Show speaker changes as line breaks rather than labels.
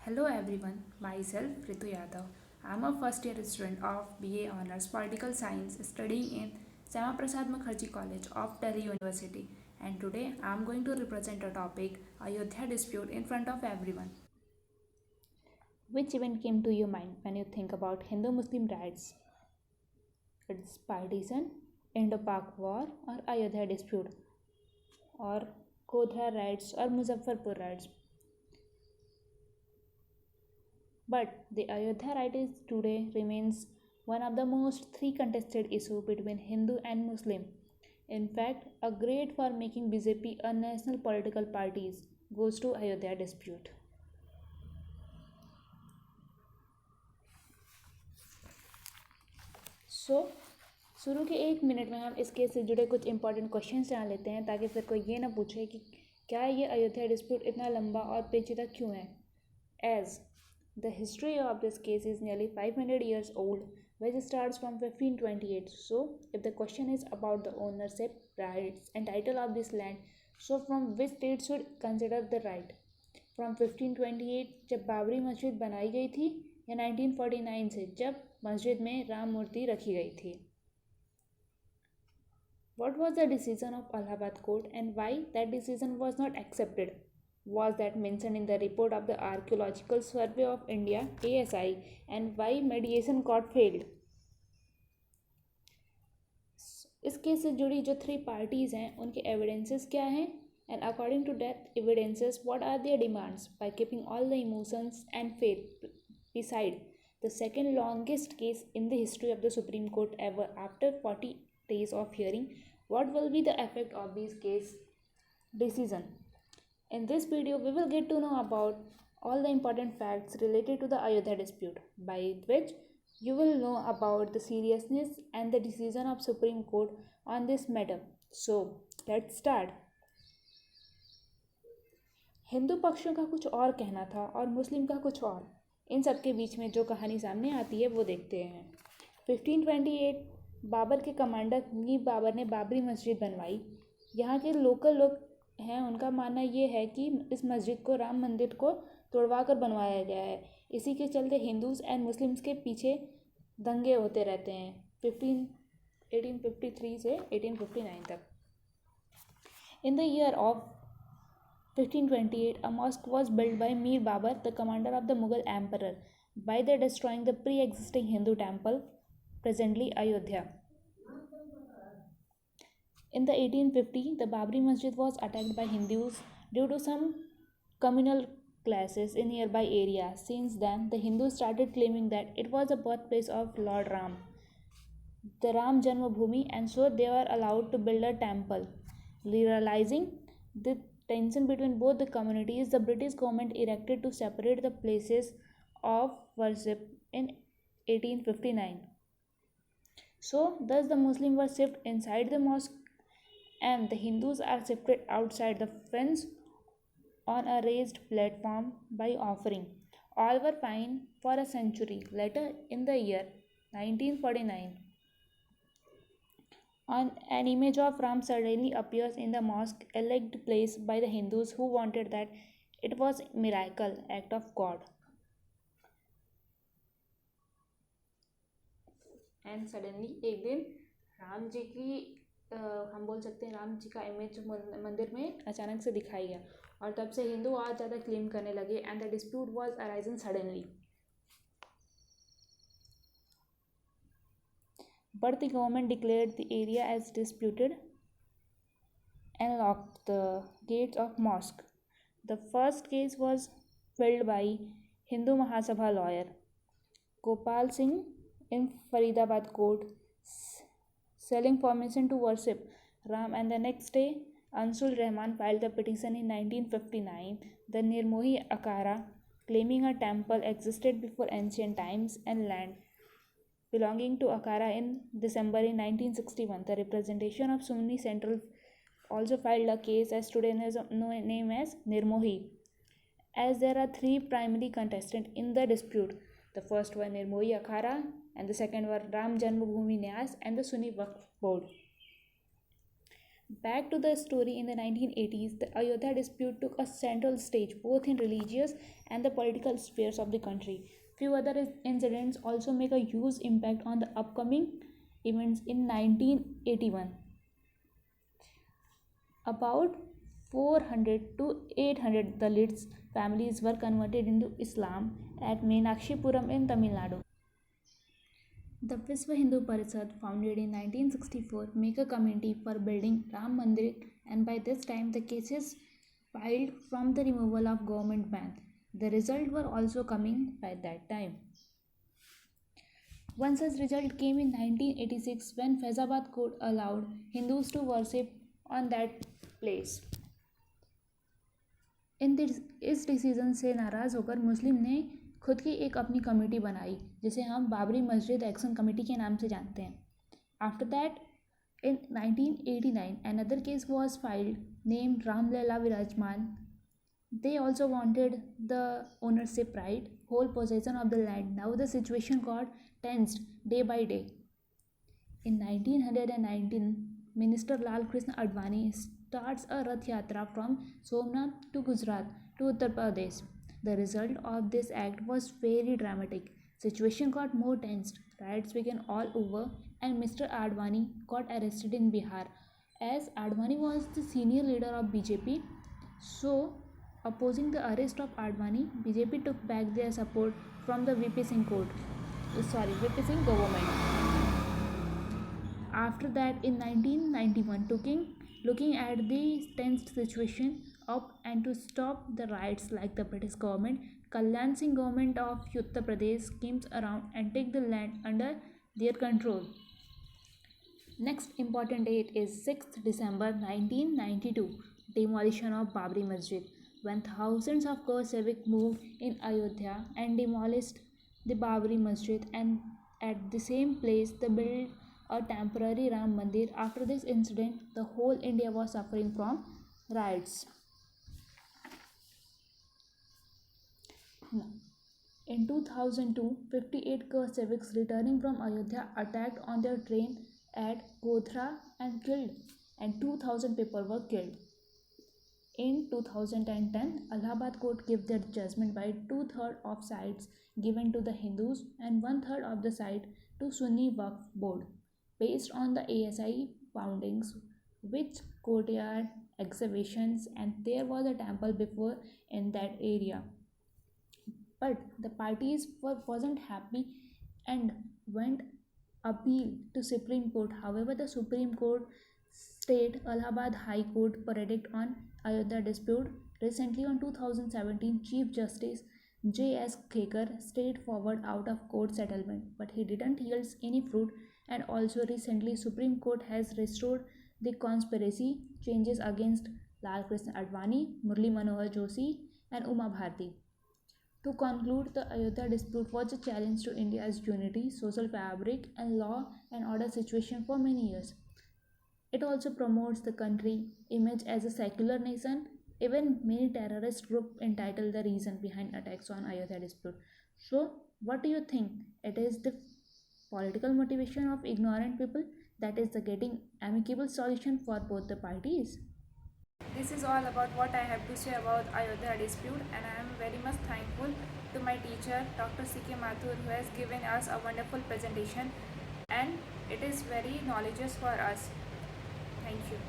Hello everyone, myself Ritu Yadav. I am a first year student of BA Honours Political Science studying in Syama Prasad Mukherjee College of Delhi University, and today I am going to represent a topic Ayodhya dispute in front of everyone. Which event came to your mind when you think about Hindu Muslim rights? It's partition, Indo-Pak war or Ayodhya dispute or Kodhra riots or Muzaffarpur riots. But the Ayodhya right today remains one of the most three contested issue between Hindu and Muslim. In fact, a grade for making BJP a national political party goes to Ayodhya dispute. सो शुरू के 1 minute में हम इस case से जुड़े कुछ important question जान लेते हैं ताकि फिर कोई ये ना पूछे कि क्या ये अयोध्या डिस्प्यूट इतना लंबा और पेचीदा क्यों है. As the history of this case is nearly 500 years old, which starts from 1528. So, if the question is about the ownership, rights, and title of this land, so from which state should consider the right? From 1528 जब बाबरी मस्जिद बनाई गई थी या 1949 से जब मस्जिद में राम मूर्ति रखी गई थी. What was the decision of Allahabad court and why that decision was not accepted? Was that mentioned in the report of the Archaeological Survey of India ASI and why mediation court failed? इस case से जुड़ी जो three parties हैं उनके evidences क्या हैं and according to that evidences what are their demands by keeping all the emotions and faith beside the second longest case in the history of the Supreme Court ever after 40 days of hearing. What will be the effect of this case decision? In this video, we will get to know about all the important facts related to the Ayodhya dispute, by which you will know about the seriousness and the decision of Supreme Court on this matter. So, let's start. Hindu पक्षों का कुछ और कहना था और मुस्लिम का कुछ और. इन सब के बीच में जो कहानी सामने आती है वो देखते हैं. 1528 बाबर के कमांडर मीर बाबर ने बाबरी मस्जिद बनवाई. यहाँ के लोकल लोग हैं उनका मानना ये है कि इस मस्जिद को राम मंदिर को तोड़वा कर बनवाया गया है. इसी के चलते हिंदूज एंड मुस्लिम्स के पीछे दंगे होते रहते हैं 1853 से 1859 तक. In the year of 1528, a mosque was built by Mir Babur, the commander of the Mughal emperor, by the destroying the pre-existing Hindu temple, presently Ayodhya. In the 1850, the Babri Masjid was attacked by Hindus due to some communal clashes in nearby areas. Since then, the Hindus started claiming that it was the birthplace of Lord Ram, the Ram Janmabhoomi, and so they were allowed to build a temple. Realizing the tension between both the communities, the British government erected to separate the places of worship in 1859. So, thus the Muslims were shifted inside the mosque and the Hindus are shifted outside the fence on a raised platform by offering. All were fine for a century. Later in the year 1949, an image of Ram suddenly appears in the mosque, alleged place by the Hindus who wanted that it was a miracle act of God. And suddenly एक दिन राम जी की हम बोल सकते हैं राम जी का image मंदिर में अचानक से दिखाई गया और तब से हिंदू और ज़्यादा क्लेम करने लगे and the dispute was arisen suddenly. But the government declared the area as disputed and locked the gates of mosque. The first case was filed by Hindu Mahasabha lawyer Gopal Singh in Faridabad court, selling permission to worship Ram, and the next day Ansul Rahman filed the petition in 1959, the Nirmohi Akhara, claiming a temple existed before ancient times and land belonging to Akhara in December in 1961. The representation of Sunni Central also filed a case as today known as Nirmohi. As there are three primary contestants in the dispute, the first were Nirmohi Akhara and the second were Ram Janmabhoomi Nyas and the Sunni Waqf Board. Back to the story in the 1980s, the Ayodhya dispute took a central stage both in religious and the political spheres of the country. Few other incidents also make a huge impact on the upcoming events in 1981. About 400 to 800 Dalits families were converted into Islam at Meenakshipuram in Tamil Nadu. The Visva Hindu Parishad, founded in 1964, make a committee for building Ram Mandir, and by this time the cases filed from the removal of government ban. The result were also coming by that time. One such result came in 1986 when Faizabad court allowed Hindus to worship on that place. इस decision से नाराज़ होकर मुस्लिम ने खुद की एक अपनी committee बनाई जिसे हम बाबरी मस्जिद एक्शन कमेटी के नाम से जानते हैं. After that in 1989 another case was filed named Ramlala Virajman. They also wanted the ownership right, whole possession of the land. Now the situation got tensed day by day. In 1919, Minister Lal Krishna Advani starts a Rath Yatra from Somnath to Gujarat to Uttar Pradesh. The result of this act was very dramatic. Situation got more tensed. Riots began all over, and Mr. Advani got arrested in Bihar. As Advani was the senior leader of BJP, so opposing the arrest of Advani, BJP took back their support from the VP Singh government. After that, in 1991, looking at the tensed situation up and to stop the riots like the British government, Kalyan Singh government of Uttar Pradesh came around and take the land under their control. Next important date is 6th December 1992, demolition of Babri Masjid, when thousands of Gurseviks moved in Ayodhya and demolished the Babri Masjid, and at the same place they built a temporary Ram Mandir. After this incident, the whole India was suffering from riots. In 2002, 58 Gurseviks returning from Ayodhya attacked on their train at Godhra and killed, and 2,000 people were killed. In 2010, Allahabad court gave their judgment by 2/3 of sites given to the Hindus and 1/3 of the site to Sunni Waqf Board, based on the ASI foundings, which courtyard, excavations, and there was a temple before in that area. But the parties wasn't happy and went appeal to Supreme Court. However, the Supreme Court stayed Allahabad High Court verdict on Ayodhya dispute. Recently, on 2017, Chief Justice J.S. Khekar stayed forward out of court settlement, but he didn't yield any fruit. And also recently, Supreme Court has restored the conspiracy changes against Lal Krishna Advani, Murli Manohar Joshi, and Uma Bharti. To conclude, the Ayodhya dispute was a challenge to India's unity, social fabric, and law and order situation for many years. It also promotes the country image as a secular nation. Even many terrorist groups entitle the reason behind attacks on Ayodhya dispute. So, what do you think? It is the political motivation of ignorant people that is the getting amicable solution for both the parties? This is all about what I have to say about Ayodhya dispute, and I am very much thankful to my teacher Dr. C.K. Mathur, who has given us a wonderful presentation, and it is very knowledgeous for us. Thank you.